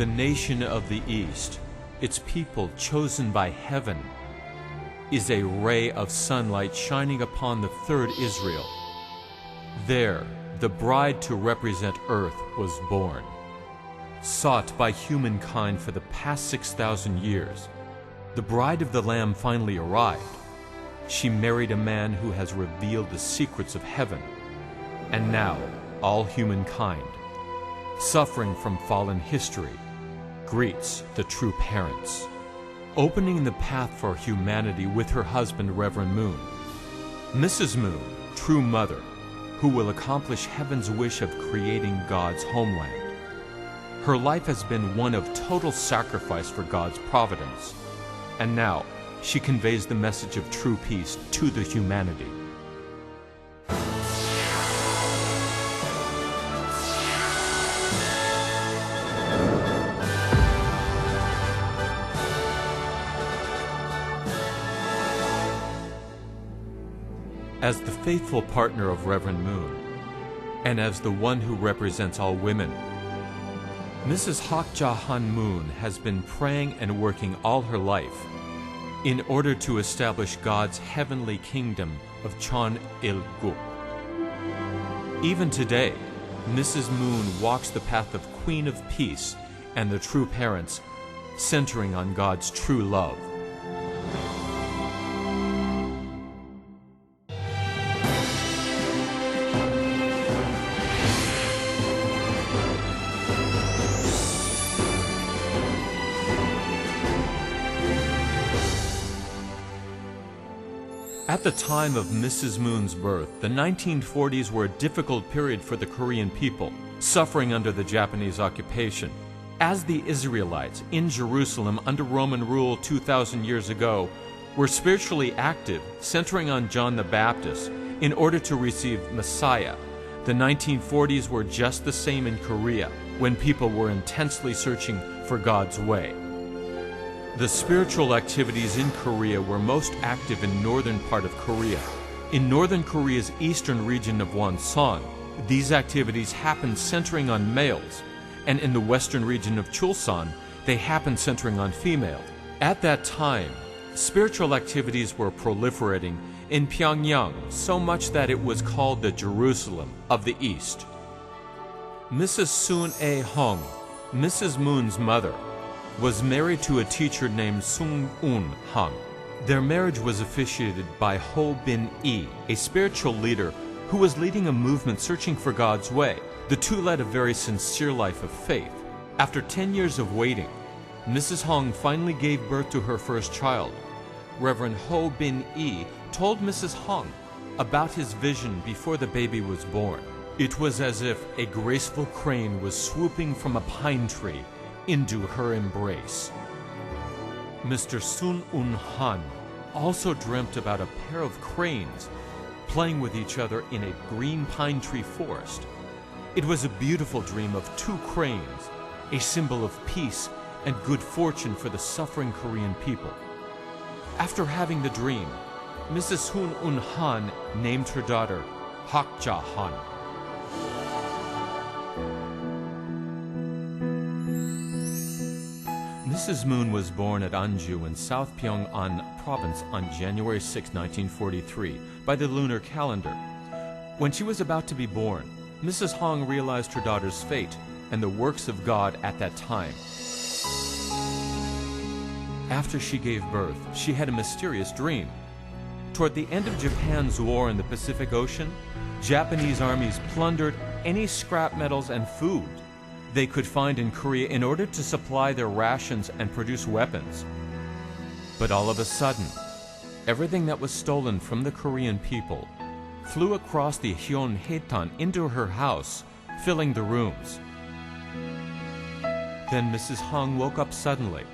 The nation of the East, its people chosen by heaven, is a ray of sunlight shining upon the third Israel. There, the bride to represent earth was born. Sought by humankind for the past 6,000 years, the bride of the Lamb finally arrived. She married a man who has revealed the secrets of heaven. And now, all humankind, suffering from fallen history, greets the true parents, opening the path for humanity with her husband, Reverend Moon. Mrs. Moon, true mother, who will accomplish heaven's wish of creating God's homeland. Her life has been one of total sacrifice for God's providence, and now she conveys the message of true peace to the humanity. As the faithful partner of Reverend Moon, and as the one who represents all women, Mrs. Hak Ja Han Moon has been praying and working all her life in order to establish God's heavenly kingdom of Chon Il-guk. Even today, Mrs. Moon walks the path of Queen of Peace and the true parents, centering on God's true love. At the time of Mrs. Moon's birth, the 1940s were a difficult period for the Korean people, suffering under the Japanese occupation. As the Israelites in Jerusalem under Roman rule 2,000 years ago were spiritually active, centering on John the Baptist in order to receive Messiah, the 1940s were just the same in Korea, when people were intensely searching for God's way. The spiritual activities in Korea were most active in northern part of Korea. In northern Korea's eastern region of Wonsan, these activities happened centering on males, and in the western region of Chulsan, they happened centering on females. At that time, spiritual activities were proliferating in Pyongyang so much that it was called the Jerusalem of the East. Mrs. Soon A-hong, Mrs. Moon's mother, was married to a teacher named Sung Un Hang. Their marriage was officiated by Ho Bin Yi, a spiritual leader who was leading a movement searching for God's way. The two led a very sincere life of faith. After 10 years of waiting, Mrs. Hong finally gave birth to her first child. Reverend Ho Bin Yi told Mrs. Hong about his vision before the baby was born. It was as if a graceful crane was swooping from a pine tree into her embrace. Mr. Sun Un Han also dreamt about a pair of cranes playing with each other in a green pine tree forest. It was a beautiful dream of two cranes, a symbol of peace and good fortune for the suffering Korean people. After having the dream, Mrs. Sun Un Han named her daughter Hak Ja Han. Mrs. Moon was born at Anju in South Pyongan province on January 6, 1943, by the lunar calendar. When she was about to be born, Mrs. Hong realized her daughter's fate and the works of God at that time. After she gave birth, she had a mysterious dream. Toward the end of Japan's war in the Pacific Ocean, Japanese armies plundered any scrap metals and food they could find in Korea in order to supply their rations and produce weapons. But all of a sudden, everything that was stolen from the Korean people flew across the Hyeonhaetan into her house, filling the rooms. Then Mrs. Hong woke up suddenly.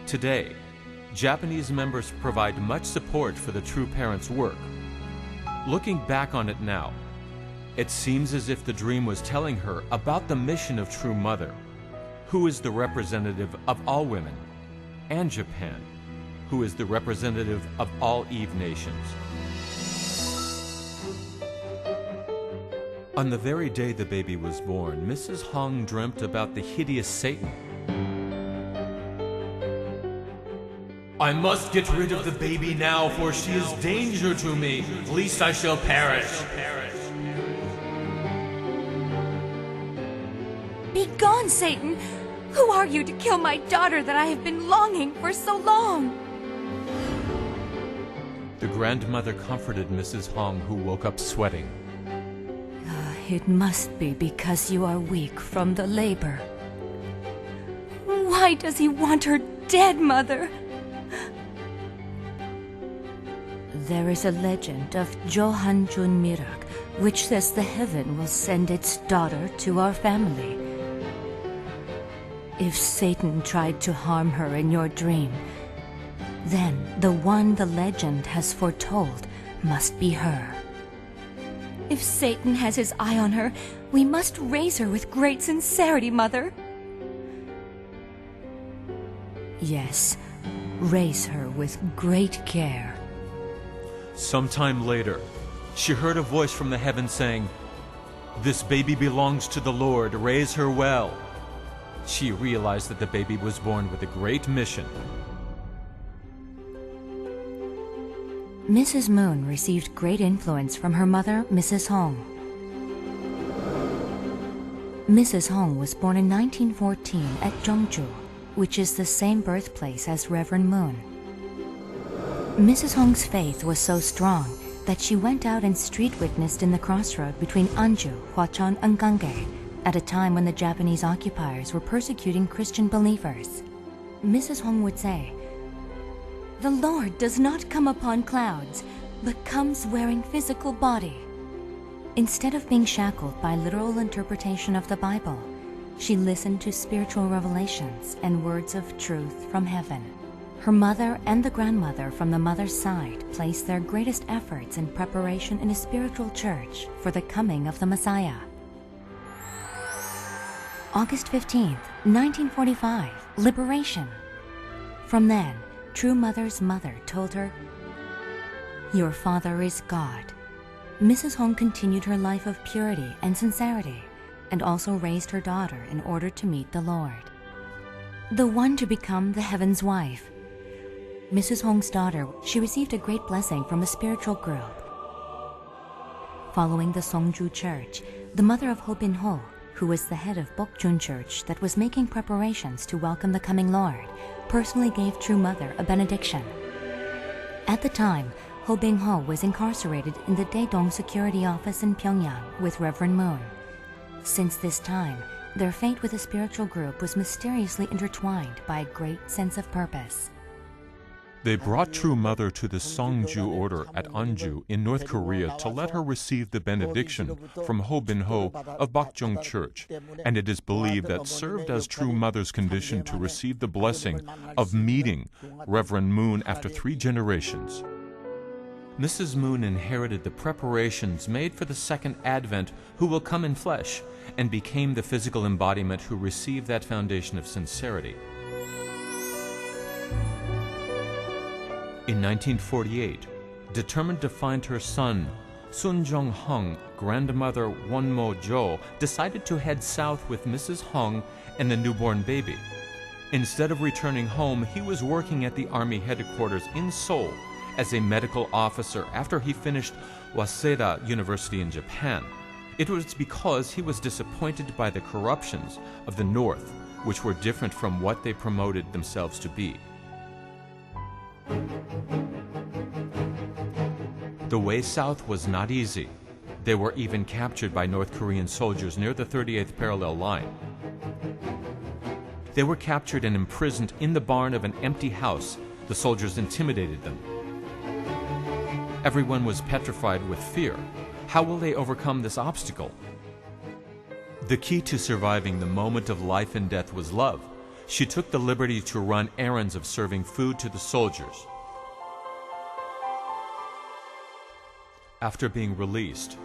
Today, Japanese members provide much support for the True Parents' work. Looking back on it now, it seems as if the dream was telling her about the mission of True Mother, who is the representative of all women, and Japan, who is the representative of all Eve nations. On the very day the baby was born, Mrs. Hong dreamt about the hideous Satan. I must get rid of the baby now, for she is danger to me, lest I shall perish. Begone, Satan! Who are you to kill my daughter that I have been longing for so long? The grandmother comforted Mrs. Hong, who woke up sweating. It must be because you are weak from the labor. Why does he want her dead, Mother? There is a legend of Johan Jun Mirak, which says the heaven will send its daughter to our family. If Satan tried to harm her in your dream, then the one the legend has foretold must be her. If Satan has his eye on her, we must raise her with great sincerity, Mother. Yes, raise her with great care. Sometime later, she heard a voice from the heavens saying, "This baby belongs to the Lord, raise her well." She realized that the baby was born with a great mission. Mrs. Moon received great influence from her mother, Mrs. Hong. Mrs. Hong was born in 1914 at Jeongju, which is the same birthplace as Reverend Moon. Mrs. Hong's faith was so strong that she went out and street witnessed in the crossroad between Anju, Hwacheon, and Ganggae at a time when the Japanese occupiers were persecuting Christian believers. Mrs. Hong would say, "The Lord does not come upon clouds, but comes wearing physical body." Instead of being shackled by literal interpretation of the Bible, she listened to spiritual revelations and words of truth from heaven. Her mother and the grandmother from the mother's side placed their greatest efforts in preparation in a spiritual church for the coming of the Messiah. August 15th, 1945, liberation. From then, True Mother's mother told her, "Your father is God." Mrs. Hong continued her life of purity and sincerity, and also raised her daughter in order to meet the Lord, the one to become the heaven's wife. Mrs. Hong's daughter, she received a great blessing from a spiritual group. Following the Songju Church, the mother of Ho Bin Ho, who was the head of Bokjun Church that was making preparations to welcome the coming Lord, personally gave True Mother a benediction. At the time, Ho Bin Ho was incarcerated in the Daedong Security Office in Pyongyang with Reverend Moon. Since this time, their fate with the spiritual group was mysteriously intertwined by a great sense of purpose. They brought True Mother to the Songju order at Anju in North Korea to let her receive the benediction from Ho Bin Ho of Bokjung Church, and it is believed that served as True Mother's condition to receive the blessing of meeting Reverend Moon after 3 generations. Mrs. Moon inherited the preparations made for the second advent who will come in flesh, and became the physical embodiment who received that foundation of sincerity. In 1948, determined to find her son, Sun Jong-hung, grandmother Won-mo Jo, decided to head south with Mrs. Hong and the newborn baby. Instead of returning home, he was working at the Army headquarters in Seoul as a medical officer after he finished Waseda University in Japan. It was because he was disappointed by the corruptions of the North, which were different from what they promoted themselves to be. The way south was not easy. They were even captured by North Korean soldiers near the 38th parallel line. They were captured and imprisoned in the barn of an empty house. The soldiers intimidated them. Everyone was petrified with fear. How will they overcome this obstacle? The key to surviving the moment of life and death was love. She took the liberty to run errands of serving food to the soldiers. After being released,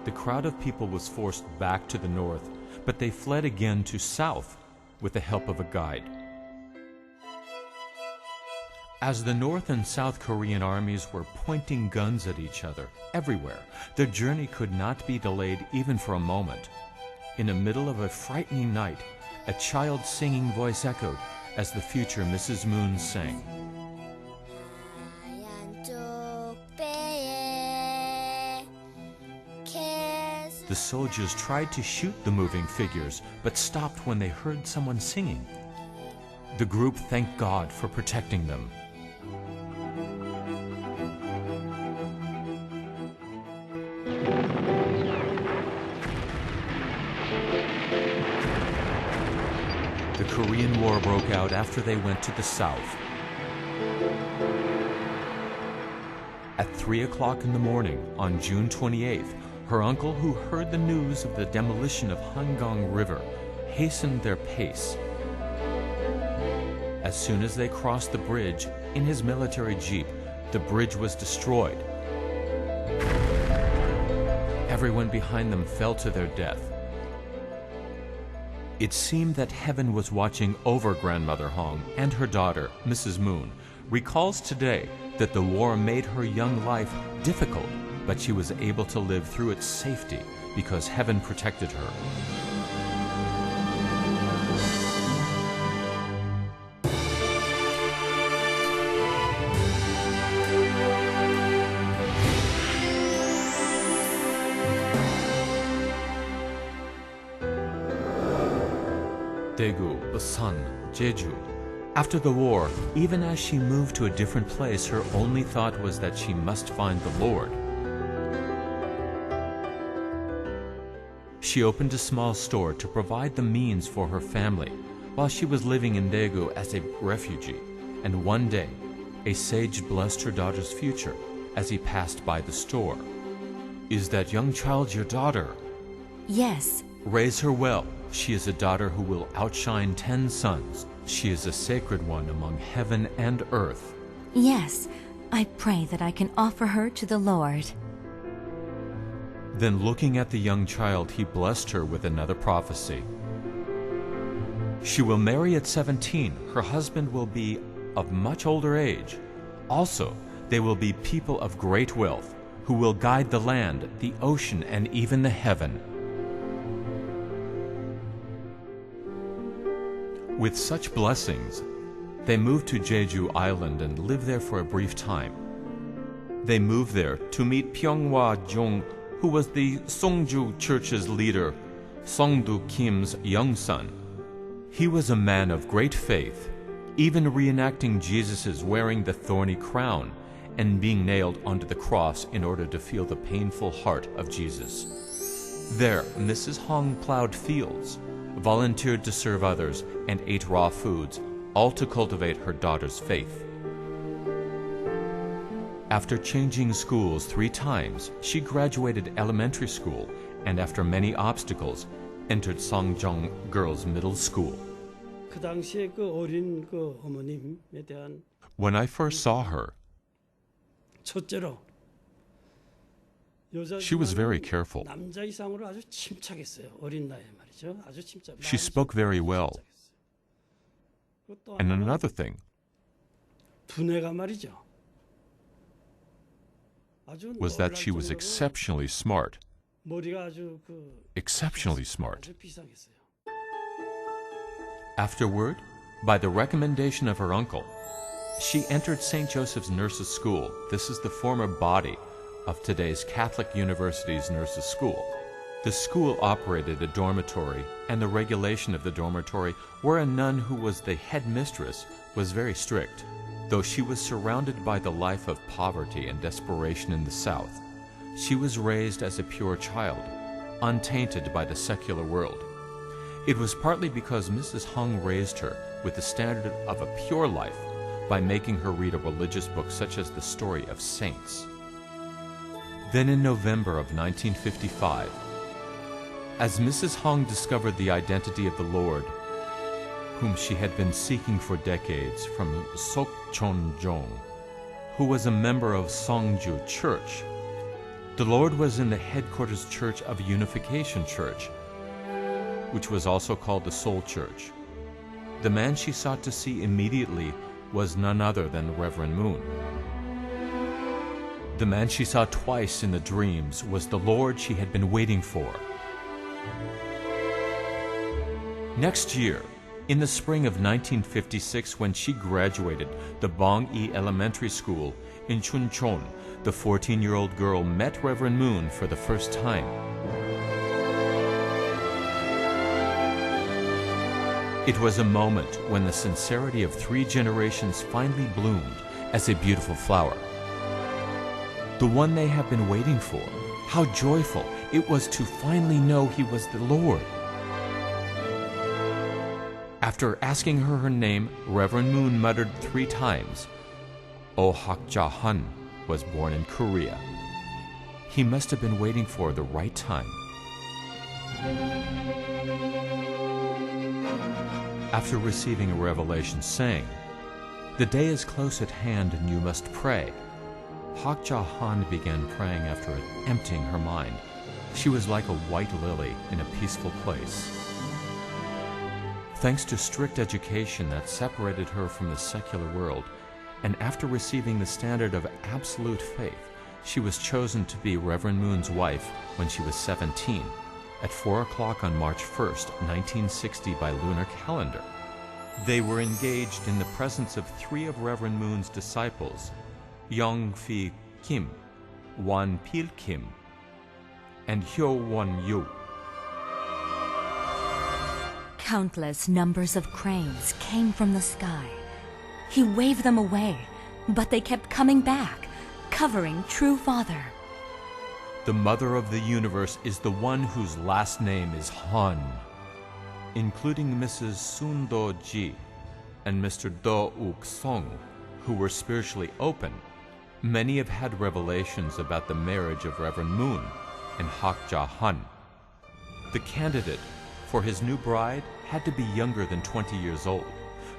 the crowd of people was forced back to the north, but they fled again to south with the help of a guide. As the North and South Korean armies were pointing guns at each other everywhere, their journey could not be delayed even for a moment. In the middle of a frightening night, a child's singing voice echoed as the future Mrs. Moon sang. the soldiers tried to shoot the moving figures, but stopped when they heard someone singing. The group thanked God for protecting them. The Korean War broke out after they went to the south. At 3 o'clock in the morning on June 28th, her uncle, who heard the news of the demolition of Hangang River, hastened their pace. As soon as they crossed the bridge in his military jeep, the bridge was destroyed. Everyone behind them fell to their death. It seemed that heaven was watching over Grandmother Hong, and her daughter, Mrs. Moon, recalls today that the war made her young life difficult, but she was able to live through its safety because heaven protected her. Taegu, Busan, Jeju. After the war, even as she moved to a different place, her only thought was that she must find the Lord. She opened a small store to provide the means for her family while she was living in Taegu as a refugee, and one day, a sage blessed her daughter's future as he passed by the store. "Is that young child your daughter?" Yes. "Raise her well. She is a daughter who will outshine 10 sons. She is a sacred one among heaven and earth." Yes, I pray that I can offer her to the Lord. Then looking at the young child, he blessed her with another prophecy. "She will marry at 17. Her husband will be of much older age. Also, they will be people of great wealth, who will guide the land, the ocean, and even the heaven." With such blessings, they moved to Jeju Island and lived there for a brief time. They moved there to meet Pyeonghwa Jung, who was the Songju Church's leader, Songdu Kim's young son. He was a man of great faith, even reenacting Jesus' wearing the thorny crown and being nailed onto the cross in order to feel the painful heart of Jesus. There, Mrs. Hong plowed fields, volunteered to serve others, and ate raw foods, all to cultivate her daughter's faith. After changing schools 3 times, she graduated elementary school and, after many obstacles, entered Songjong Girls' Middle School. 그 당시에 그 어린 그 어머님에 대한 When I first saw her, 첫째로 she was very careful. 남자 이상으로 아주 침착했어요. 어린 나이에 말이죠. 아주 침착. She spoke very well. And another thing, 두뇌가 말이죠. was that she was exceptionally smart. 머리가 아주 Exceptionally smart. 아주 비상했어요. Afterward, by the recommendation of her uncle, she entered St. Joseph's Nurses' School. This is the former body of today's Catholic University's Nurses' School. The school operated a dormitory, and the regulation of the dormitory, where a nun who was the head mistress was very strict. Though she was surrounded by the life of poverty and desperation in the South, she was raised as a pure child, untainted by the secular world. It was partly because Mrs. Hong raised her with the standard of a pure life by making her read a religious book such as the Story of Saints. Then in November of 1955, as Mrs. Hong discovered the identity of the Lord, whom she had been seeking for decades, from Sok Chon Jong, who was a member of Songju Church, the Lord was in the headquarters church of Unification Church, which was also called the Seoul Church. The man she sought to see immediately was none other than Reverend Moon. The man she saw twice in the dreams was the Lord she had been waiting for. Next year, in the spring of 1956, when she graduated the Bong-E Elementary School in Choon Chun, the 14-year-old girl met Reverend Moon for the first time. It was a moment when the sincerity of 3 generations finally bloomed as a beautiful flower. The one they have been waiting for. How joyful it was to finally know he was the Lord. After asking her name, Reverend Moon muttered 3 times, "Oh, Hak Ja Han was born in Korea." He must have been waiting for the right time. After receiving a revelation saying, "The day is close at hand and you must pray," Hak Ja Han began praying after emptying her mind. She was like a white lily in a peaceful place. Thanks to strict education that separated her from the secular world, and after receiving the standard of absolute faith, she was chosen to be Reverend Moon's wife when she was 17, at 4 o'clock on March 1st, 1960 by lunar calendar. They were engaged in the presence of 3 of Reverend Moon's disciples, Young Fi Kim, Wan Pil Kim, and Hyo Won Yu. Countless numbers of cranes came from the sky. He waved them away, but they kept coming back, covering True Father. The Mother of the Universe is the one whose last name is Han, including Mrs. Sun Do-ji and Mr. Do-uk Song, who were spiritually open. Many have had revelations about the marriage of Reverend Moon and Hak Ja Han. The candidate for his new bride had to be younger than 20 years old.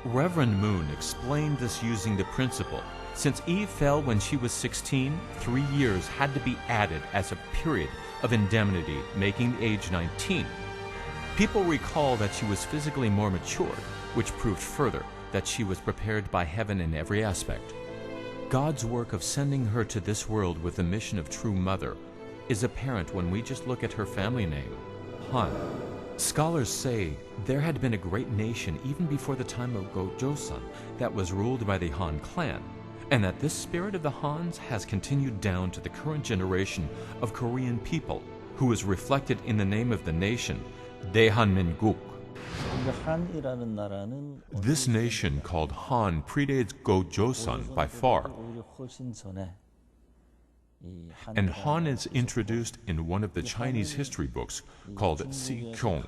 Reverend Moon explained this using the principle, since Eve fell when she was 16, 3 years had to be added as a period of indemnity, making the age 19. People recall that she was physically more matured, which proved further that she was prepared by heaven in every aspect. God's work of sending her to this world with the mission of true mother is apparent when we just look at her family name, Han. Scholars say there had been a great nation even before the time of Go-Joseon that was ruled by the Han clan, and that this spirit of the Hans has continued down to the current generation of Korean people, who is reflected in the name of the nation, Daehanminguk. This nation called Han predates Go-Joseon by far, and Han is introduced in one of the Chinese history books called Si-kyong.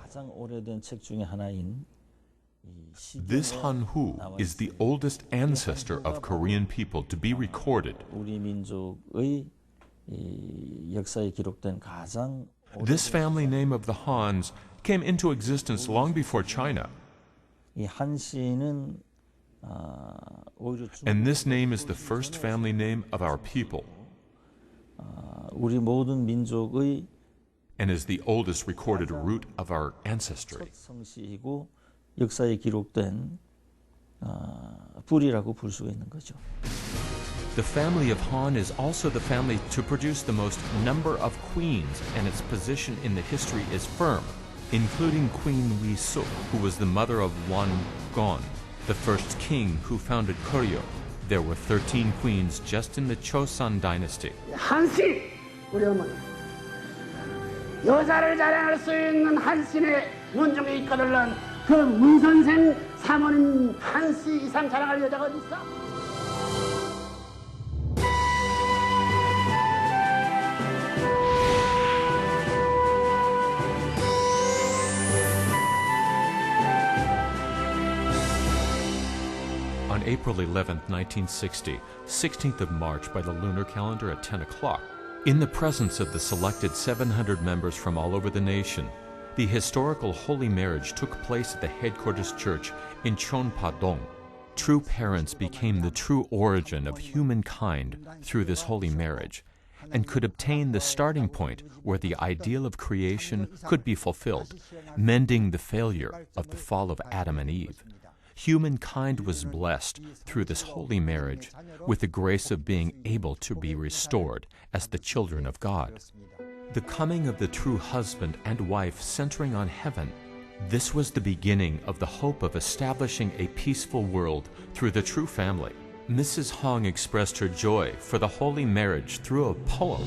This Han Hu is the oldest ancestor of Korean people to be recorded. This family name of the Hans came into existence long before China. And this name is the first family name of our people, and is the oldest recorded root of our ancestry. The family of Han is also the family to produce the most number of queens, and its position in the history is firm, including Queen Wi-suk, who was the mother of Wan Gon, the first king who founded Koryo. There were 13 queens just in the Chosun dynasty. 한신, 우리 어머니. 여자를 자랑할 수 있는 한신의 문중에 이끌어낸 그 문선생 사모님 한씨 이상 자랑할 여자가 어디 있어? On April 11, 1960, 16th of March by the lunar calendar at 10 o'clock, in the presence of the selected 700 members from all over the nation, the historical holy marriage took place at the headquarters church in Cheonpa-dong. True parents became the true origin of humankind through this holy marriage, and could obtain the starting point where the ideal of creation could be fulfilled, mending the failure of the fall of Adam and Eve. Humankind was blessed through this holy marriage with the grace of being able to be restored as the children of God. The coming of the true husband and wife centering on heaven, this was the beginning of the hope of establishing a peaceful world through the true family. Mrs. Hong expressed her joy for the holy marriage through a poem.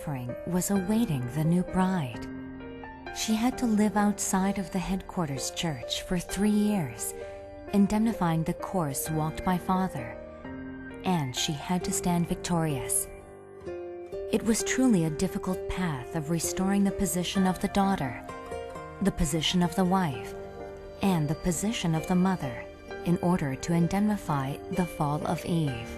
suffering was awaiting the new bride. She had to live outside of the headquarters church for 3 years, indemnifying the course walked by Father, and she had to stand victorious. It was truly a difficult path of restoring the position of the daughter, the position of the wife, and the position of the mother in order to indemnify the fall of Eve.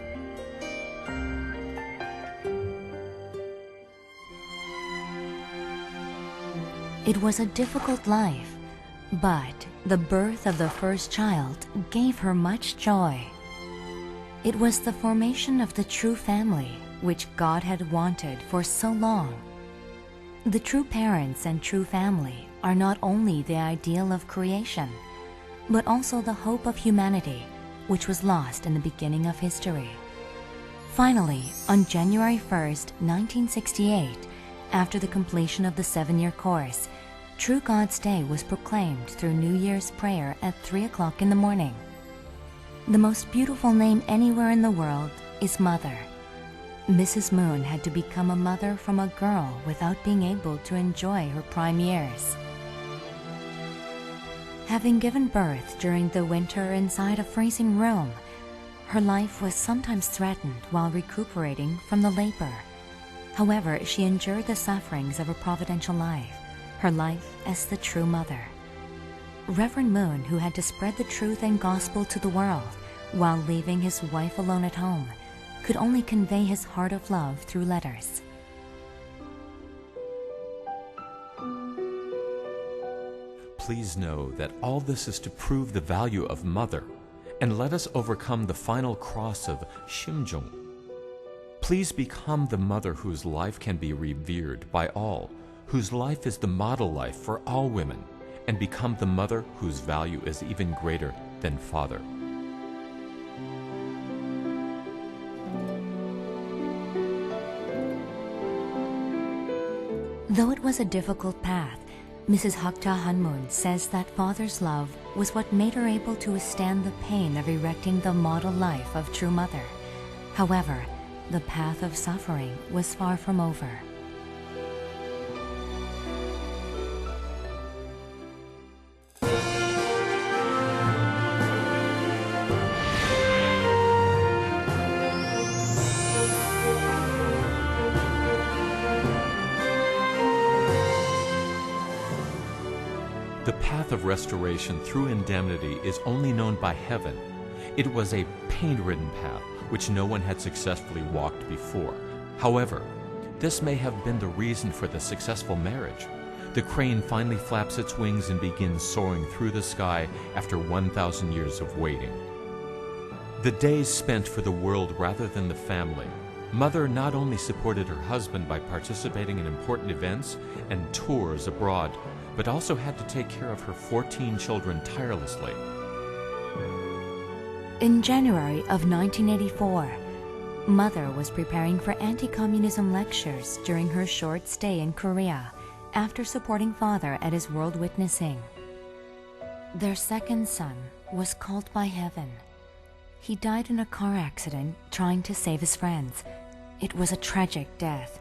It was a difficult life, but the birth of the first child gave her much joy. It was the formation of the true family which God had wanted for so long. The true parents and true family are not only the ideal of creation, but also the hope of humanity, which was lost in the beginning of history. Finally, on January 1st, 1968, after the completion of the 7-year course, True God's Day was proclaimed through New Year's prayer at 3 o'clock in the morning. The most beautiful name anywhere in the world is Mother. Mrs. Moon had to become a mother from a girl without being able to enjoy her prime years. Having given birth during the winter inside a freezing room, her life was sometimes threatened while recuperating from the labor. However, she endured the sufferings of a providential life, her life as the true mother. Reverend Moon, who had to spread the truth and gospel to the world while leaving his wife alone at home, could only convey his heart of love through letters. Please know that all this is to prove the value of mother, and let us overcome the final cross of Shimjung. Please become the mother whose life can be revered by all, whose life is the model life for all women, and become the mother whose value is even greater than father. Though it was a difficult path, Mrs. Hak Ja Han says that Father's love was what made her able to withstand the pain of erecting the model life of true mother. However, the path of suffering was far from over. The path of restoration through indemnity is only known by heaven. It was a pain-ridden path which no one had successfully walked before. However, this may have been the reason for the successful marriage. The crane finally flaps its wings and begins soaring through the sky after 1,000 years of waiting. The days spent for the world rather than the family. Mother not only supported her husband by participating in important events and tours abroad, but also had to take care of her 14 children tirelessly. In January of 1984, Mother was preparing for anti-communism lectures during her short stay in Korea after supporting Father at his world witnessing. Their second son was called by heaven. He died in a car accident trying to save his friends. It was a tragic death.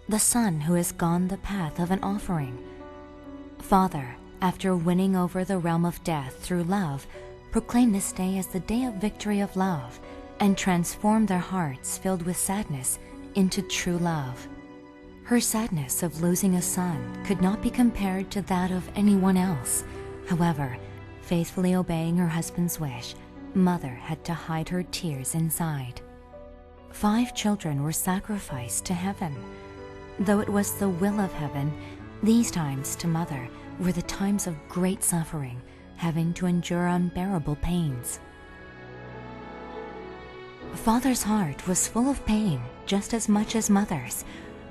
The son who has gone the path of an offering. Father, after winning over the realm of death through love, proclaimed this day as the day of victory of love and transformed their hearts filled with sadness into true love. Her sadness of losing a son could not be compared to that of anyone else. However, faithfully obeying her husband's wish, Mother had to hide her tears inside. 5 children were sacrificed to heaven. Though it was the will of heaven, these times to Mother were the times of great suffering, having to endure unbearable pains. Father's heart was full of pain, just as much as Mother's.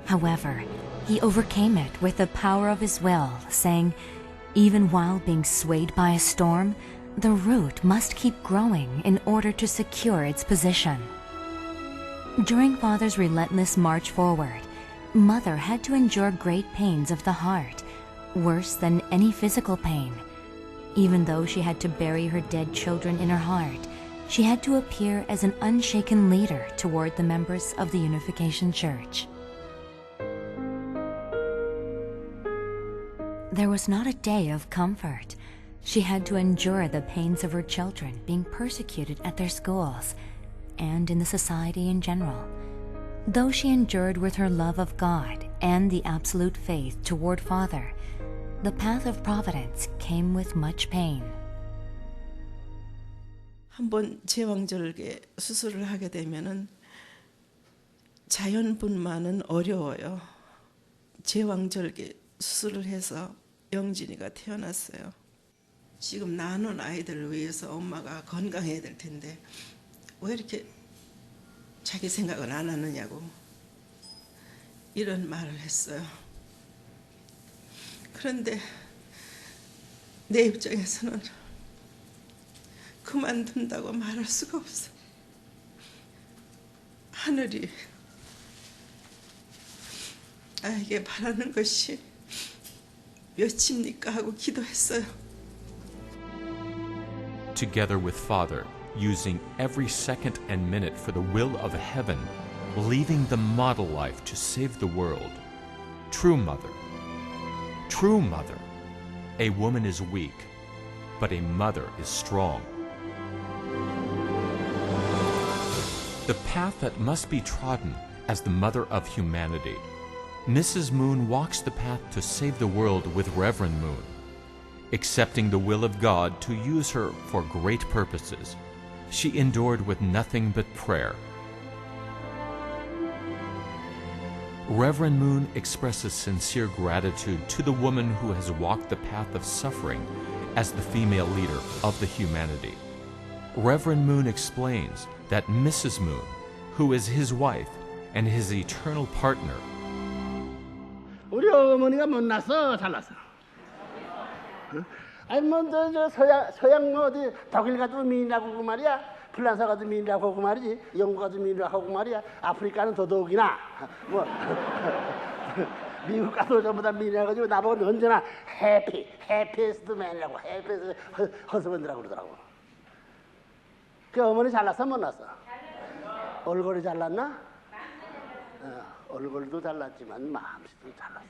However, he overcame it with the power of his will, saying, even while being swayed by a storm, the root must keep growing in order to secure its position. During Father's relentless march forward, Mother had to endure great pains of the heart, worse than any physical pain. Even though she had to bury her dead children in her heart, she had to appear as an unshaken leader toward the members of the Unification Church. There was not a day of comfort. She had to endure the pains of her children being persecuted at their schools and in the society in general. Though she endured with her love of God and the absolute faith toward Father, the path of providence came with much pain. 한번 제왕절개 수술을 하게 되면은 자연분만은 어려워요. 제왕절개 수술을 해서 영진이가 태어났어요. 지금 나눈 아이들을 위해서 엄마가 건강해야 될 텐데 왜 이렇게 자기 생각을 안 하느냐고 이런 말을 했어요. 그런데 내 입장에서는 그만둔다고 말할 수가 없어. 하늘이 나에게 바라는 것이 몇입니까 하고 기도했어요. Together with Father, using every second and minute for the will of heaven, leaving the model life to save the world. True mother. True mother. A woman is weak, but a mother is strong. The path that must be trodden as the mother of humanity. Mrs. Moon walks the path to save the world with Reverend Moon, accepting the will of God to use her for great purposes. She endured with nothing but prayer. Reverend Moon expresses sincere gratitude to the woman who has walked the path of suffering as the female leader of the humanity. Reverend Moon explains that Mrs. Moon, who is his wife and his eternal partner, 우리 어머니가 못났어, 잘났어. 아니 저 서양 뭐 어디 독일 가도 미인이라고 하고 말이야, 프랑스 가도 미인이라고 하고 말이지, 영국 가도 미인이라고 하고 말이야, 아프리카는 더더욱이나 뭐 미국 가도 전부 다 미인이라 가지고 나보고 언제나 해피에스트 맨이라고 해피에스트 허스밴드라고 그러더라고. 그 어머니 잘났어, 못났어? 얼굴이 잘났나? 얼굴도 잘났지만 마음씨도 잘났어.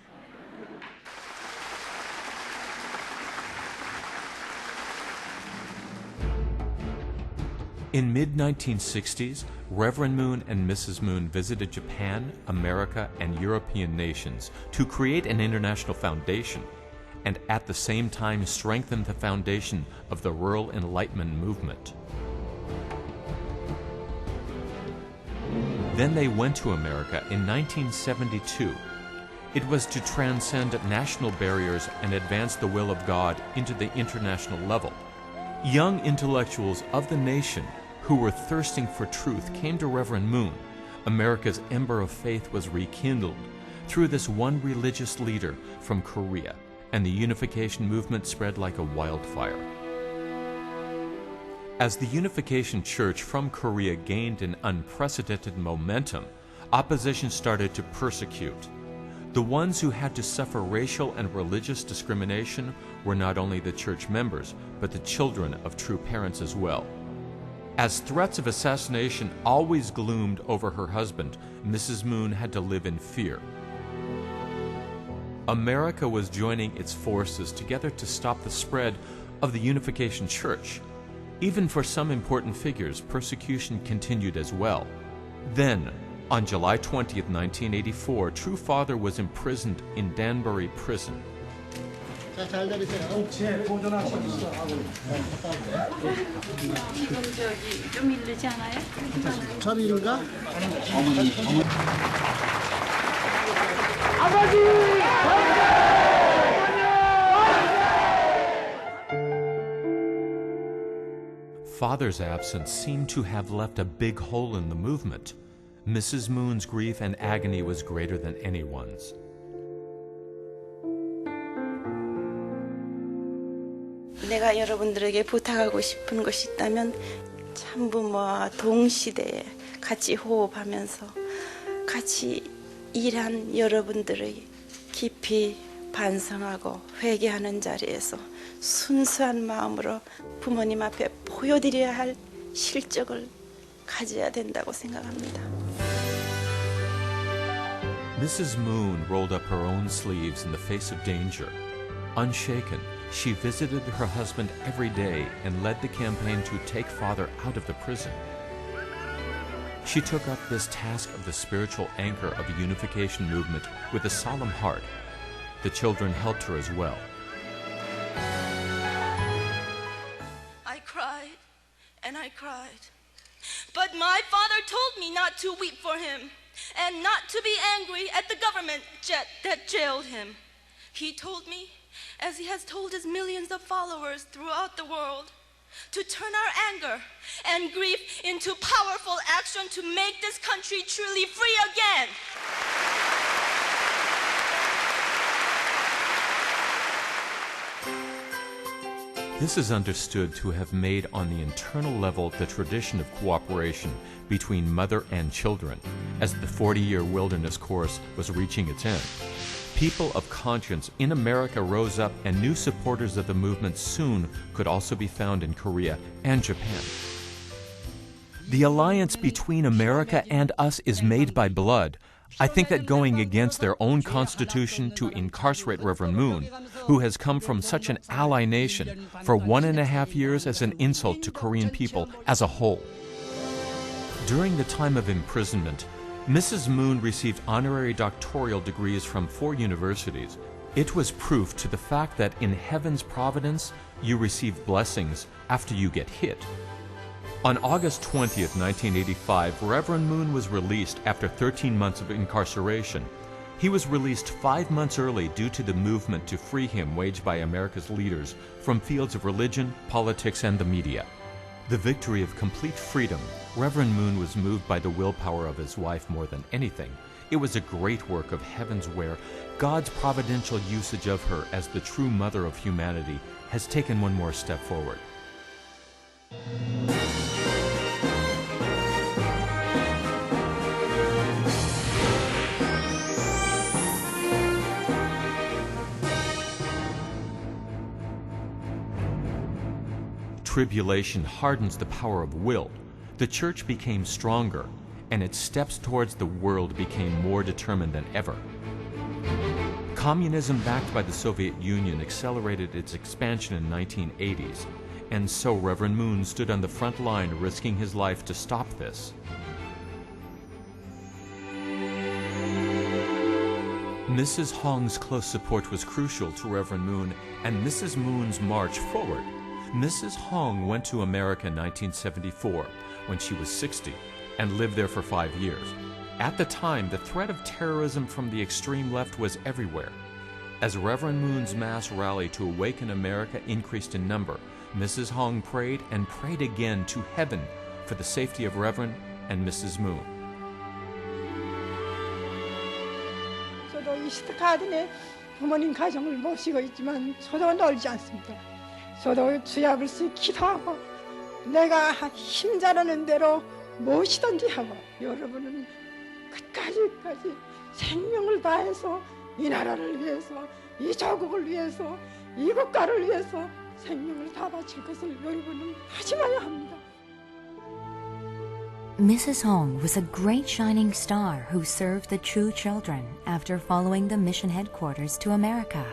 In mid-1960s, Reverend Moon and Mrs. Moon visited Japan, America, and European nations to create an international foundation, and at the same time strengthen the foundation of the rural enlightenment movement. Then they went to America in 1972. It was to transcend national barriers and advance the will of God into the international level. Young intellectuals of the nation who were thirsting for truth came to Reverend Moon. America's ember of faith was rekindled through this one religious leader from Korea, and the unification movement spread like a wildfire. As the Unification Church from Korea gained an unprecedented momentum, opposition started to persecute. The ones who had to suffer racial and religious discrimination were not only the church members, but the children of true parents as well. As threats of assassination always gloomed over her husband, Mrs. Moon had to live in fear. America was joining its forces together to stop the spread of the Unification Church. Even for some important figures, persecution continued as well. Then, on July 20th, 1984, True Father was imprisoned in Danbury Prison. 좀 이르지 않아요? 저리인가? Father's absence seemed to have left a big hole in the movement. Mrs. Moon's grief and agony was greater than anyone's. 내가 여러분들에게 부탁하고 싶은 것이 있다면 참부모와 동시대에 같이 호흡하면서 같이 일한 여러분들의 깊이 반성하고 회개하는 자리에서 순수한 마음으로 부모님 앞에 보여드려야 할 실적을 가져야 된다고 생각합니다. Mrs. Moon rolled up her own sleeves in the face of danger. Unshaken, she visited her husband every day and led the campaign to take father out of the prison. She took up this task of the spiritual anchor of the unification movement with a solemn heart. The children helped her as well. I cried and I cried. But my father told me not to weep for him and not to be angry at the government that jailed him. He told me, as he has told his millions of followers throughout the world, to turn our anger and grief into powerful action to make this country truly free again. This is understood to have made on the internal level the tradition of cooperation between mother and children as the 40-year wilderness course was reaching its end. People of conscience in America rose up, and new supporters of the movement soon could also be found in Korea and Japan. The alliance between America and us is made by blood. I think that going against their own constitution to incarcerate Reverend Moon, who has come from such an ally nation, for 1.5 years is an insult to Korean people as a whole. During the time of imprisonment, Mrs. Moon received honorary doctoral degrees from 4 universities. It was proof to the fact that in heaven's providence, you receive blessings after you get hit. On August 20th, 1985, Reverend Moon was released after 13 months of incarceration. He was released 5 months early due to the movement to free him waged by America's leaders from fields of religion, politics, and the media. The victory of complete freedom, Reverend Moon was moved by the willpower of his wife more than anything. It was a great work of heavens where God's providential usage of her as the true mother of humanity has taken one more step forward. Tribulation hardens the power of will. The church became stronger, and its steps towards the world became more determined than ever. Communism backed by the Soviet Union accelerated its expansion in the 1980s, and so Reverend Moon stood on the front line risking his life to stop this. Mrs. Hong's close support was crucial to Reverend Moon and Mrs. Moon's march forward. Mrs. Hong went to America in 1974 when she was 60 and lived there for 5 years. At the time, the threat of terrorism from the extreme left was everywhere. As Reverend Moon's mass rally to awaken America increased in number, Mrs. Hong prayed and prayed again to heaven for the safety of Reverend and Mrs. Moon. 저도 이스트가든에 부모님 가정을 모시고 있지만 저도 놀지 않습니다. 저도 주여 아버지 기도하고 내가 힘자라는 대로 무엇이든지 하고 여러분은 끝까지 생명을 다해서 이 나라를 위해서 이 조국을 위해서 이 국가를 위해서 생명을 다 바칠 것을 여러분은 하셔야 합니다. Mrs. Hong was a great shining star who served the true children after following the mission headquarters to America.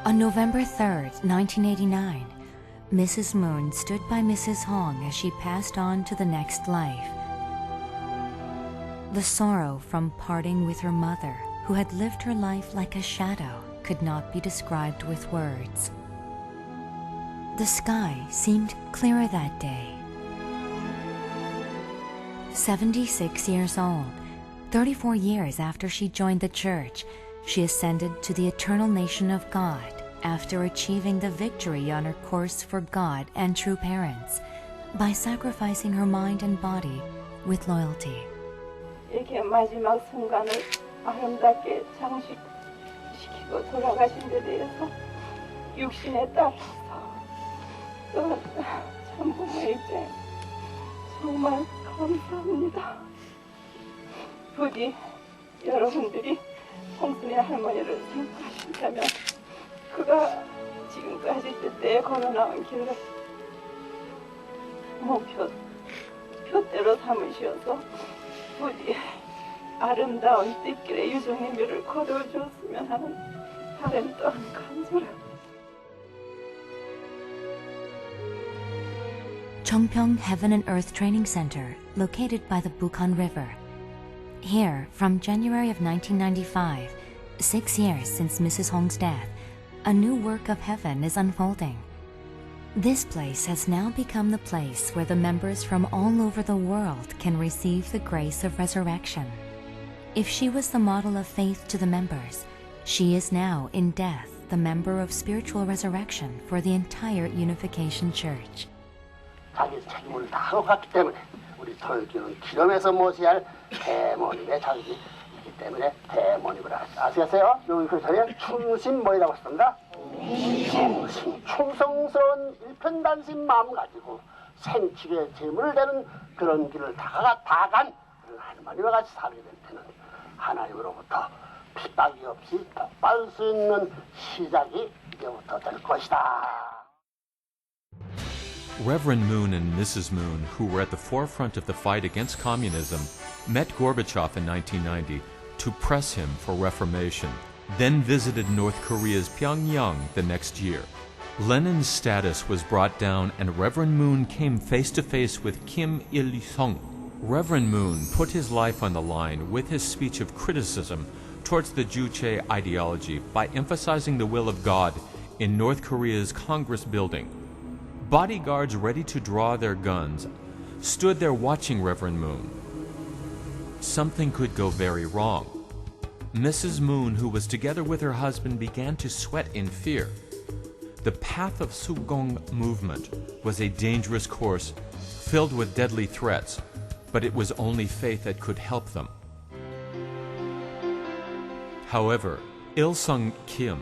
On November 3rd, 1989, Mrs. Moon stood by Mrs. Hong as she passed on to the next life. The sorrow from parting with her mother, who had lived her life like a shadow, could not be described with words. The sky seemed clearer that day. 76 years old, 34 years after she joined the church, she ascended to the eternal nation of God after achieving the victory on her course for God and true parents by sacrificing her mind and body with loyalty. 이렇게 마지막 순간을 아름답게 장식시키고 돌아가신 데 대해서 육신에 따라서 또 참부모의 입장에 정말 감사합니다. 부디 여러분들이 홍순의 할머니를 생각하신다면 그가 지금까지 뜻대에 걸어나온 길을 표대로 삼으셔서 부디 아름다운 뜻길의 유종의 묘를 거두어 주었으면 하는 하나님 또한 간절하고 Chongpyeong Heaven and Earth Training Center, located by the Bukhan River. Here, from January of 1995, 6 years since Mrs. Hong's death, a new work of heaven is unfolding. This place has now become the place where the members from all over the world can receive the grace of resurrection. If she was the model of faith to the members, she is now, in death, the member of spiritual resurrection for the entire Unification Church. 자기 책임을 다 하고 갔기 때문에 우리 통일교는 기름에서 모셔야 할 대모님의 자격이기 때문에 대모님을 아시겠어요? 여기 그 전에 충심 뭐라고 했습니다? 충심, 충성스러운 일편단심 마음 가지고 생축의 재물을 되는 그런 길을 다 간 그런 할머니와 같이 살게 될 때는 하나님으로부터 핍박이 없이 복받을 수 있는 시작이 이제부터 될 것이다. Reverend Moon and Mrs. Moon, who were at the forefront of the fight against communism, met Gorbachev in 1990 to press him for reformation, then visited North Korea's Pyongyang the next year. Lenin's status was brought down and Reverend Moon came face to face with Kim Il-sung. Reverend Moon put his life on the line with his speech of criticism towards the Juche ideology by emphasizing the will of God in North Korea's Congress building. Bodyguards ready to draw their guns stood there watching Reverend Moon. Something could go very wrong. Mrs. Moon, who was together with her husband, began to sweat in fear. The path of Sugong movement was a dangerous course filled with deadly threats, but it was only faith that could help them. However, Il-sung Kim,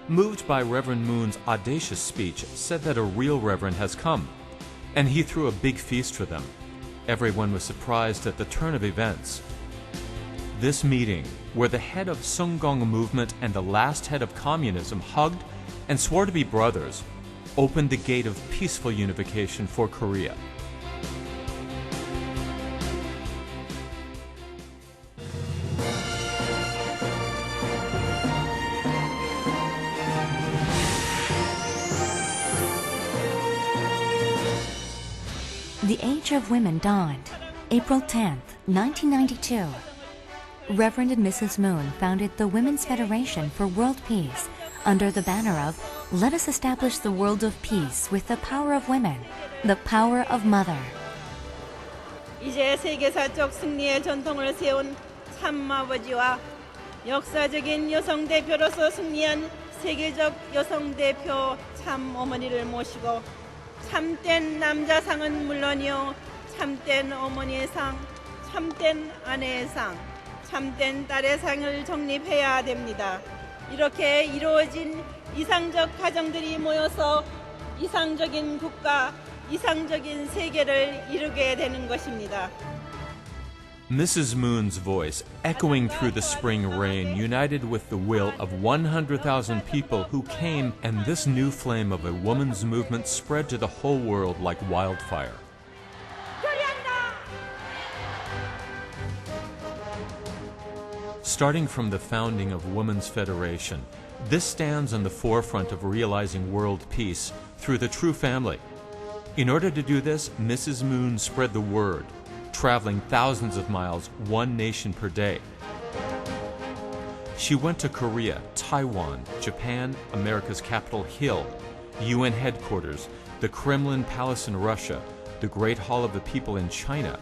moved by Reverend Moon's audacious speech, said that a real reverend has come, and he threw a big feast for them. Everyone was surprised at the turn of events. This meeting, where the head of Sungong movement and the last head of communism hugged and swore to be brothers, opened the gate of peaceful unification for Korea. The Age of Women dawned, April 10th, 1992. Reverend and Mrs. Moon founded the Women's Federation for World Peace under the banner of "Let us establish the world of peace with the power of women, the power of mother." 이제 세계사적 승리의 전통을 세운 참아버지와 역사적인 여성 대표로서 승리한 세계적 여성 대표 참어머니를 모시고 참된 남자상은 물론이요 참된 어머니의 상, 참된 아내의 상, 참된 딸의 상을 정립해야 됩니다. 이렇게 이루어진 이상적 가정들이 모여서 이상적인 국가, 이상적인 세계를 이루게 되는 것입니다. Mrs. Moon's voice, echoing through the spring rain, united with the will of 100,000 people who came, and this new flame of a woman's movement spread to the whole world like wildfire. Starting from the founding of Women's Federation, this stands on the forefront of realizing world peace through the true family. In order to do this, Mrs. Moon spread the word, traveling thousands of miles, one nation per day. She went to Korea, Taiwan, Japan, America's Capitol Hill, UN headquarters, the Kremlin Palace in Russia, the Great Hall of the People in China,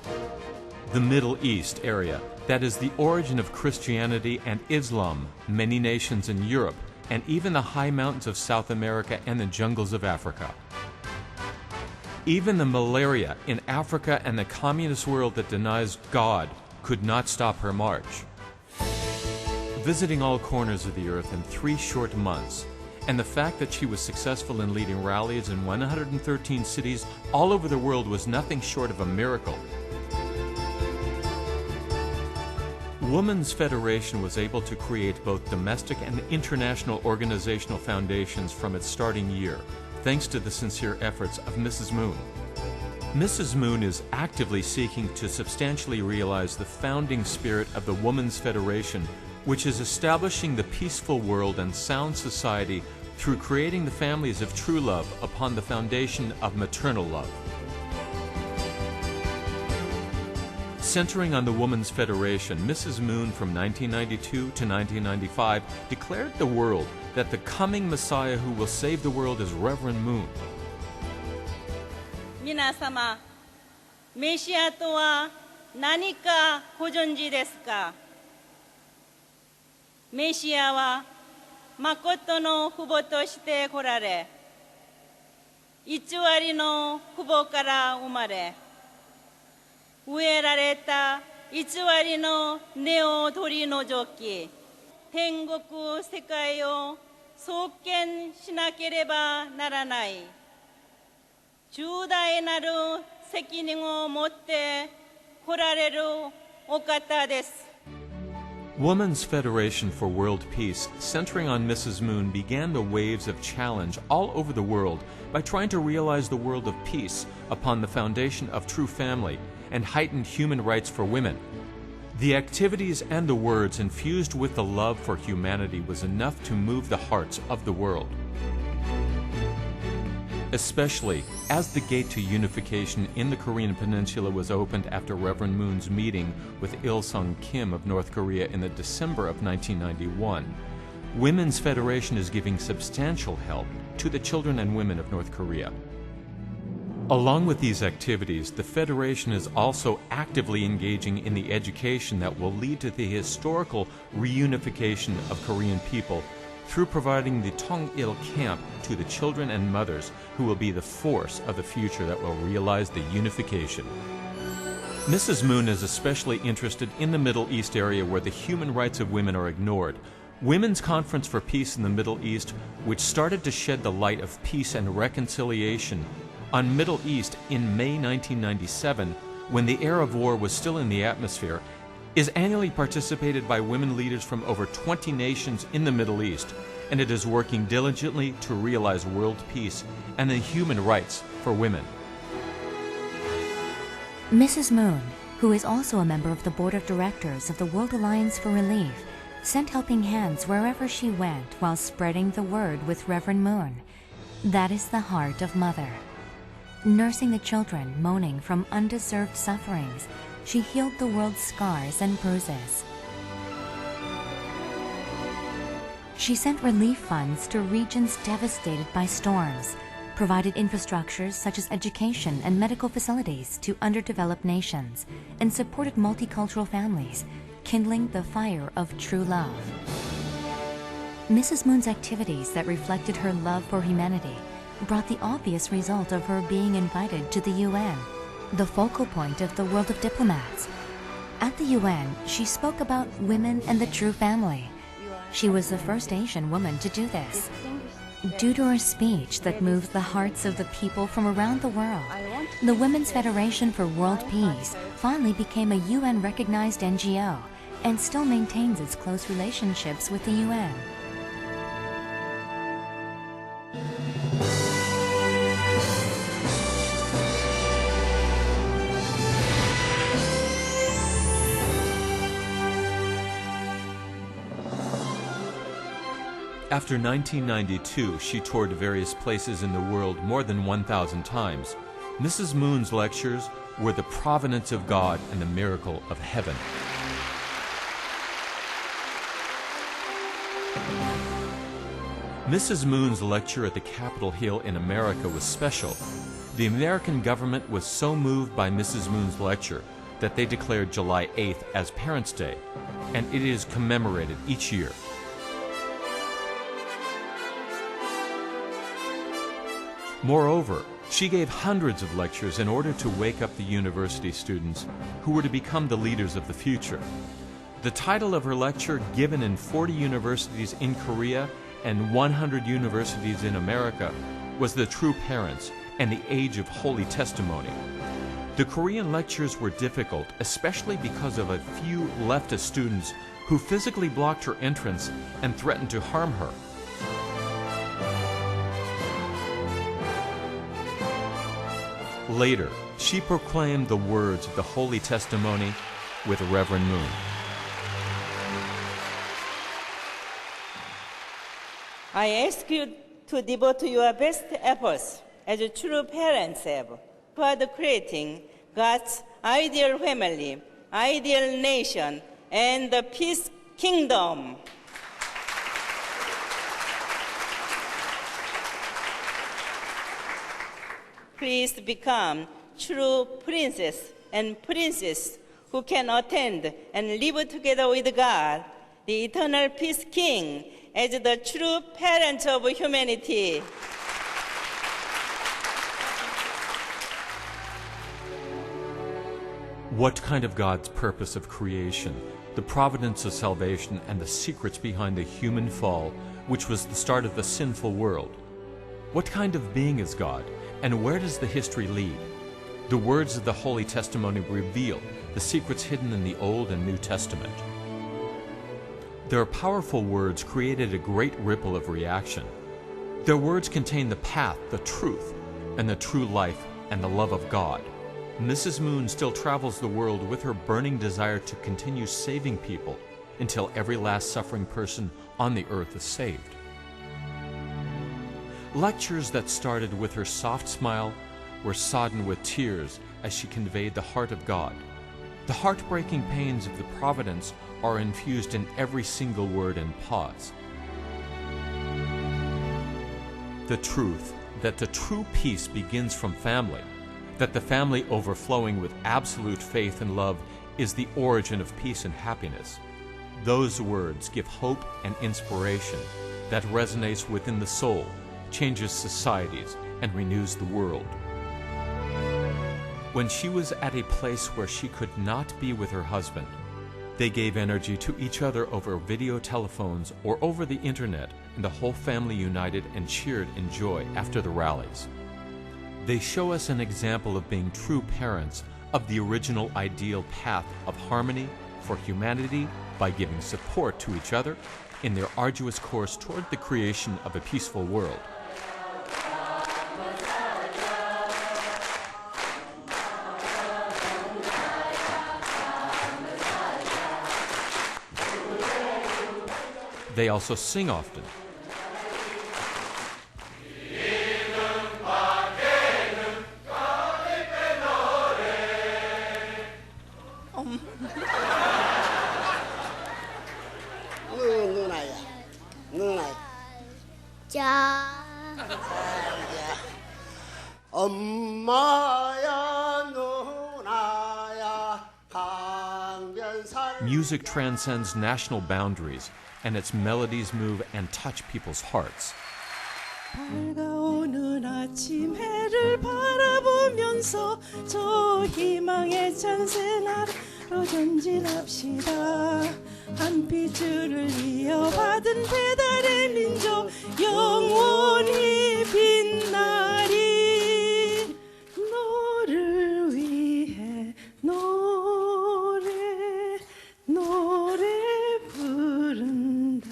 the Middle East area, that is the origin of Christianity and Islam, many nations in Europe, and even the high mountains of South America and the jungles of Africa. Even the malaria in Africa and the communist world that denies God could not stop her march. Visiting all corners of the earth in 3 short months, and the fact that she was successful in leading rallies in 113 cities all over the world was nothing short of a miracle. Women's Federation was able to create both domestic and international organizational foundations from its starting year, thanks to the sincere efforts of Mrs. Moon. Mrs. Moon is actively seeking to substantially realize the founding spirit of the Women's Federation, which is establishing the peaceful world and sound society through creating the families of true love upon the foundation of maternal love. Centering on the Women's Federation, Mrs. Moon from 1992 to 1995 declared the world that the coming Messiah who will save the world is Reverend Moon. 皆様、メシアとは何かご存知ですか？メシアは誠の父母として来られ、偽りの父母から生まれ、植えられた偽りの根を取り除き、天国世界を創建しなければならない。重大なる責任を持って来られるお方です。 Women's Federation for World Peace, centering on Mrs. Moon, began the waves of challenge all over the world by trying to realize the world of peace upon the foundation of true family and heightened human rights for women. The activities and the words infused with the love for humanity was enough to move the hearts of the world. Especially as the gate to unification in the Korean Peninsula was opened after Reverend Moon's meeting with Il-sung Kim of North Korea in the December of 1991, Women's Federation is giving substantial help to the children and women of North Korea. Along with these activities, the Federation is also actively engaging in the education that will lead to the historical reunification of Korean people through providing the Tong-il camp to the children and mothers who will be the force of the future that will realize the unification. Mrs. Moon is especially interested in the Middle East area where the human rights of women are ignored. Women's Conference for Peace in the Middle East, which started to shed the light of peace and reconciliation on Middle East in May 1997, when the air of war was still in the atmosphere, is annually participated by women leaders from over 20 nations in the Middle East, and it is working diligently to realize world peace and the human rights for women. Mrs. Moon, who is also a member of the board of directors of the World Alliance for Relief, sent helping hands wherever she went while spreading the word with Reverend Moon. That is the heart of Mother. Nursing the children moaning from undeserved sufferings, she healed the world's scars and bruises. She sent relief funds to regions devastated by storms, provided infrastructures such as education and medical facilities to underdeveloped nations, and supported multicultural families, kindling the fire of true love. Mrs. Moon's activities that reflected her love for humanity brought the obvious result of her being invited to the UN, the focal point of the world of diplomats. At the UN, she spoke about women and the true family. She was the first Asian woman to do this. Due to her speech that moved the hearts of the people from around the world, the Women's Federation for World Peace finally became a UN-recognized NGO and still maintains its close relationships with the UN. After 1992, she toured various places in the world more than 1,000 times. Mrs. Moon's lectures were the providence of God and the miracle of heaven. Mrs. Moon's lecture at the Capitol Hill in America was special. The American government was so moved by Mrs. Moon's lecture that they declared July 8th as Parents' Day, and it is commemorated each year. Moreover, she gave hundreds of lectures in order to wake up the university students who were to become the leaders of the future. The title of her lecture, given in 40 universities in Korea and 100 universities in America, was The True Parents and the Age of Holy Testimony. The Korean lectures were difficult, especially because of a few leftist students who physically blocked her entrance and threatened to harm her. Later, she proclaimed the words of the Holy Testimony with Reverend Moon. I ask you to devote your best efforts as true parents have toward creating God's ideal family, ideal nation, and the peace kingdom. Please become true princes and princesses who can attend and live together with God, the eternal peace king, as the true parents of humanity. What kind of God's purpose of creation, the providence of salvation, and the secrets behind the human fall, which was the start of the sinful world? What kind of being is God, and where does the history lead? The words of the Holy Testimony reveal the secrets hidden in the Old and New Testament. Their powerful words created a great ripple of reaction. Their words contain the path, the truth, and the true life and the love of God. Mrs. Moon still travels the world with her burning desire to continue saving people until every last suffering person on the earth is saved. Lectures that started with her soft smile were sodden with tears as she conveyed the heart of God. The heartbreaking pains of the providence are infused in every single word and pause. The truth that the true peace begins from family, that the family overflowing with absolute faith and love is the origin of peace and happiness. Those words give hope and inspiration that resonates within the soul, changes societies, and renews the world. When she was at a place where she could not be with her husband, they gave energy to each other over video telephones or over the internet, and the whole family united and cheered in joy after the rallies. They show us an example of being true parents of the original ideal path of harmony for humanity by giving support to each other in their arduous course toward the creation of a peaceful world. They also sing often. Music transcends national boundaries, and its melodies move and touch people's hearts. 밝아오는 아침 해를 바라보면서 저 희망의 찬새 나라로 전진합시다. 한 핏줄을 이어받은 배달의 민족 영원히 빛나리. 너를 위해 노래 부른다.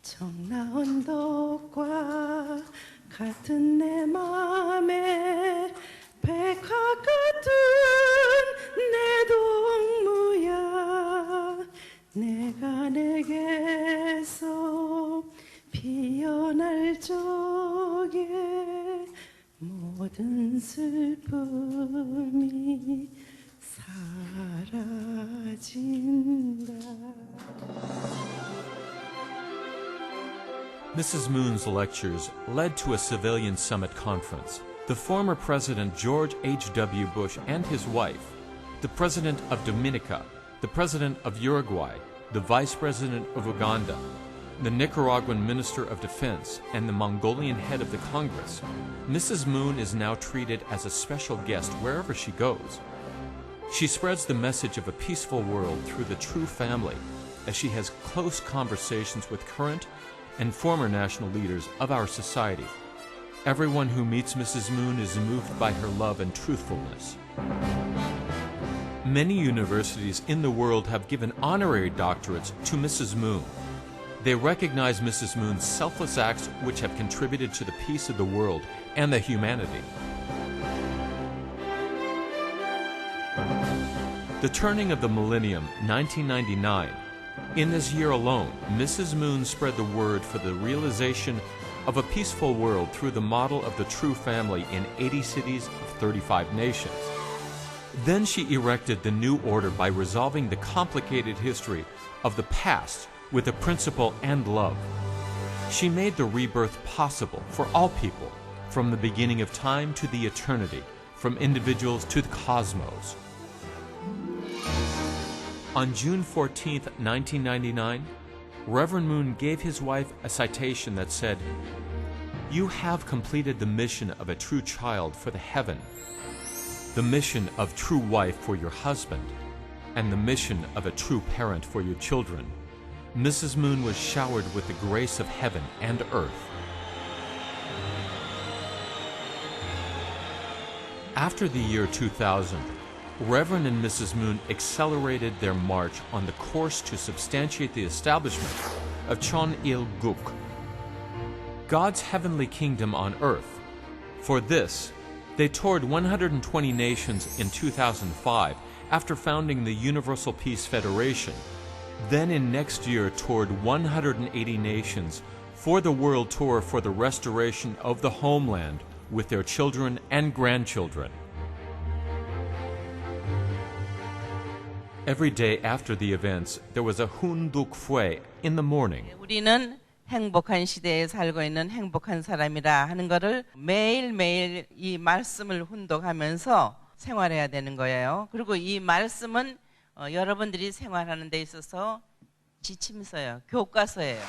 청라온 덕과 같은 내 맘에 백화 같은 내 동무야. 내가 내게서 피어날 적에 모든 슬픔이 사라진다. Mrs. Moon's lectures led to a civilian summit conference. The former President George H.W. Bush and his wife, the President of Dominica, the President of Uruguay, the Vice President of Uganda, the Nicaraguan Minister of Defense, and the Mongolian head of the Congress. Mrs. Moon is now treated as a special guest wherever she goes. She spreads the message of a peaceful world through the true family as she has close conversations with current and former national leaders of our society. Everyone who meets Mrs. Moon is moved by her love and truthfulness. Many universities in the world have given honorary doctorates to Mrs. Moon. They recognize Mrs. Moon's selfless acts which have contributed to the peace of the world and the humanity. The turning of the millennium, 1999. In this year alone, Mrs. Moon spread the word for the realization of a peaceful world through the model of the true family in 80 cities of 35 nations. Then she erected the new order by resolving the complicated history of the past with a principle and love. She made the rebirth possible for all people, from the beginning of time to the eternity, from individuals to the cosmos. On June 14, 1999, Reverend Moon gave his wife a citation that said, "You have completed the mission of a true child for the heaven, the mission of true wife for your husband, and the mission of a true parent for your children." Mrs. Moon was showered with the grace of heaven and earth. After the year 2000, Reverend and Mrs. Moon accelerated their march on the course to substantiate the establishment of Chon Il-guk, God's heavenly kingdom on earth. For this, they toured 120 nations in 2005 after founding the Universal Peace Federation. Then in next year toured 180 nations for the World Tour for the restoration of the homeland with their children and grandchildren. Every day after the events, there was a Hunduk Fue in the morning. 우리는 행복한 시대에 살고 있는 행복한 사람이라 하는 것을 매일매일 이 말씀을 훈독하면서 생활해야 되는 거예요. 그리고 이 말씀은 여러분들이 생활하는 데 있어서 지침서예요. 교과서예요.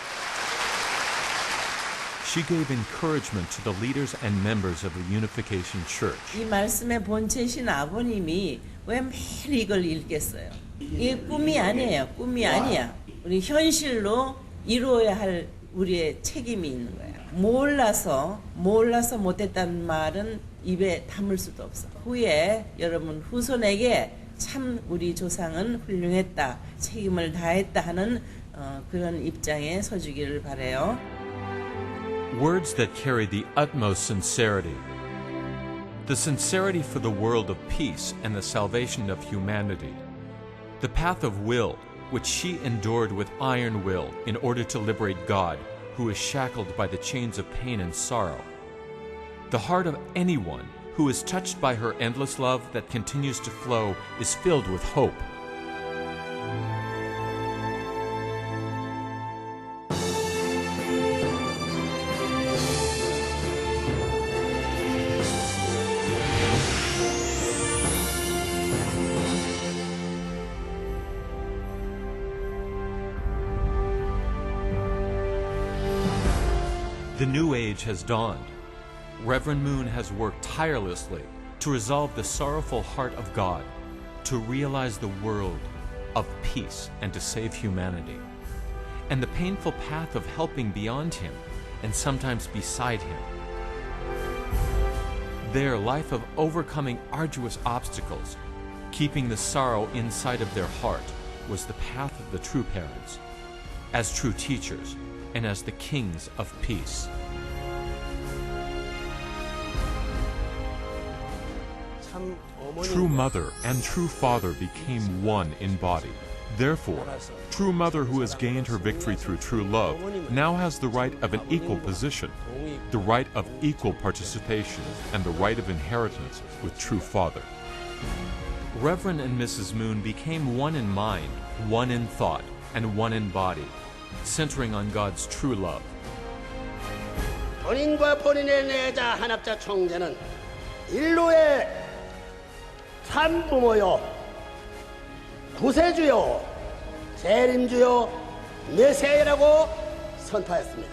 She gave encouragement to the leaders and members of the Unification Church. 이 말씀의 본체신 아버님이 왜 매일 이걸 읽겠어요? 이게 꿈이 아니에요. 꿈이 아니야. 우리 현실로 이루어야 할 우리의 책임이 있는 거예요. 몰라서 못했다는 말은 입에 담을 수도 없어. 후에 여러분 후손에게 참 우리 조상은 훌륭했다, 책임을 다했다 하는 그런 입장에 서주기를 바라요. Words that carry the utmost sincerity. The sincerity for the world of peace and the salvation of humanity. The path of will, which she endured with iron will in order to liberate God, who is shackled by the chains of pain and sorrow. The heart of anyone who is touched by her endless love that continues to flow is filled with hope. The new age has dawned. Reverend Moon has worked tirelessly to resolve the sorrowful heart of God, to realize the world of peace and to save humanity, and the painful path of helping beyond him and sometimes beside him. Their life of overcoming arduous obstacles, keeping the sorrow inside of their heart, was the path of the true parents, as true teachers, and as the kings of peace. True mother and true father became one in body. Therefore, true mother who has gained her victory through true love now has the right of an equal position, the right of equal participation, and the right of inheritance with true father. Reverend and Mrs. Moon became one in mind, one in thought, and one in body, centering on God's true love. 본인과 본인의 내자 한합자 총재는 인류의 산부모요, 구세주요, 재림주요, 메시아라고 선포했습니다.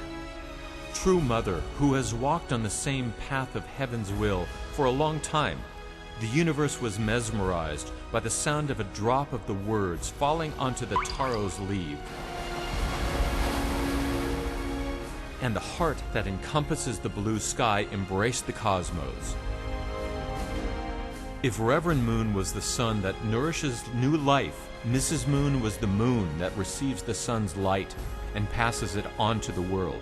True mother who has walked on the same path of heaven's will for a long time, the universe was mesmerized by the sound of a drop of the words falling onto the taro's leaf. And the heart that encompasses the blue sky embraced the cosmos. If Reverend Moon was the sun that nourishes new life, Mrs. Moon was the moon that receives the sun's light and passes it on to the world.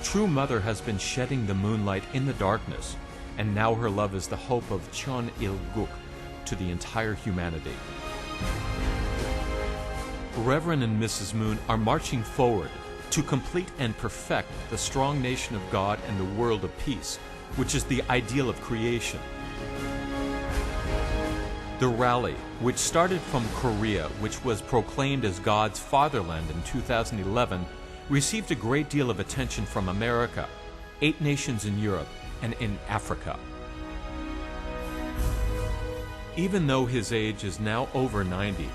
True mother has been shedding the moonlight in the darkness, and now her love is the hope of Cheon Il-guk to the entire humanity. Reverend and Mrs. Moon are marching forward to complete and perfect the strong nation of God and the world of peace, which is the ideal of creation. The rally, which started from Korea, which was proclaimed as God's fatherland in 2011, received a great deal of attention from America, 8 nations in Europe, and in Africa. Even though his age is now over 90,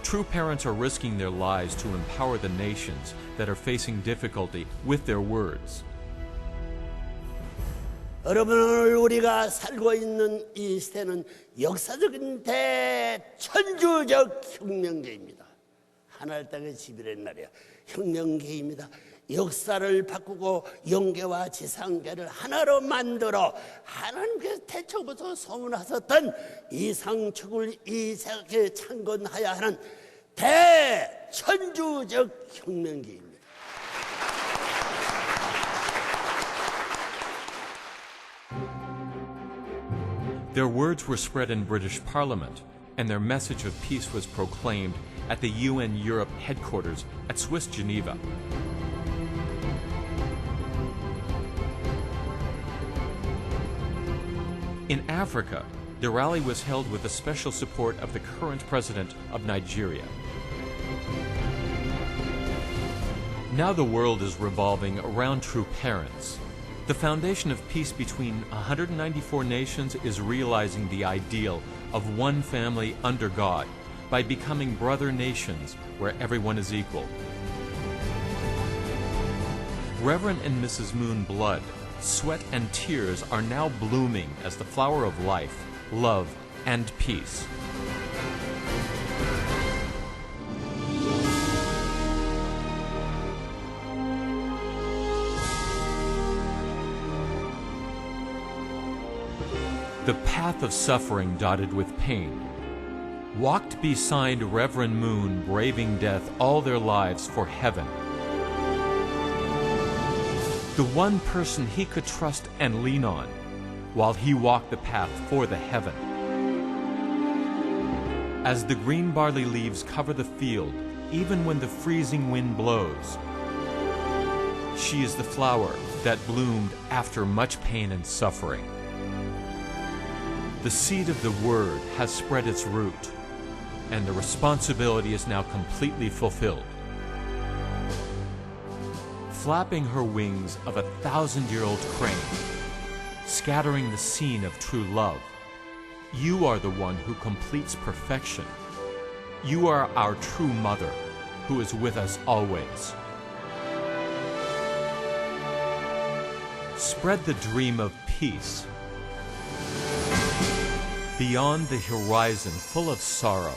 true parents are risking their lives to empower the nations that are facing difficulty with their words. 여러분, 오늘 우리가 살고 있는 이 시대는 역사적인 대천주적 혁명기입니다. 하늘 땅의 지별의 날이야. 혁명기입니다. 역사를 바꾸고 영계와 지상계를 하나로 만들어 하나님께서 태초부터 소문하셨던 이상축을 이 세상에 창건하여야 하는 대천주적 혁명기입니다. Their words were spread in British Parliament, and their message of peace was proclaimed at the UN Europe headquarters at Swiss Geneva. In Africa, the rally was held with the special support of the current president of Nigeria. Now the world is revolving around true parents. The foundation of peace between 194 nations is realizing the ideal of one family under God by becoming brother nations where everyone is equal. Reverend and Mrs. Moon blood, sweat and tears are now blooming as the flower of life, love, and peace. The path of suffering dotted with pain. Walked beside Reverend Moon, braving death all their lives for heaven. The one person he could trust and lean on, while he walked the path for the heaven. As the green barley leaves cover the field, even when the freezing wind blows, she is the flower that bloomed after much pain and suffering. The seed of the word has spread its root, and the responsibility is now completely fulfilled. Flapping her wings of a 1,000-year-old crane, scattering the scene of true love, you are the one who completes perfection. You are our true mother, who is with us always. Spread the dream of peace beyond the horizon full of sorrow.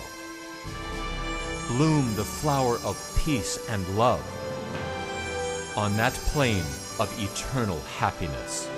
Bloom the flower of peace and love on that plain of eternal happiness.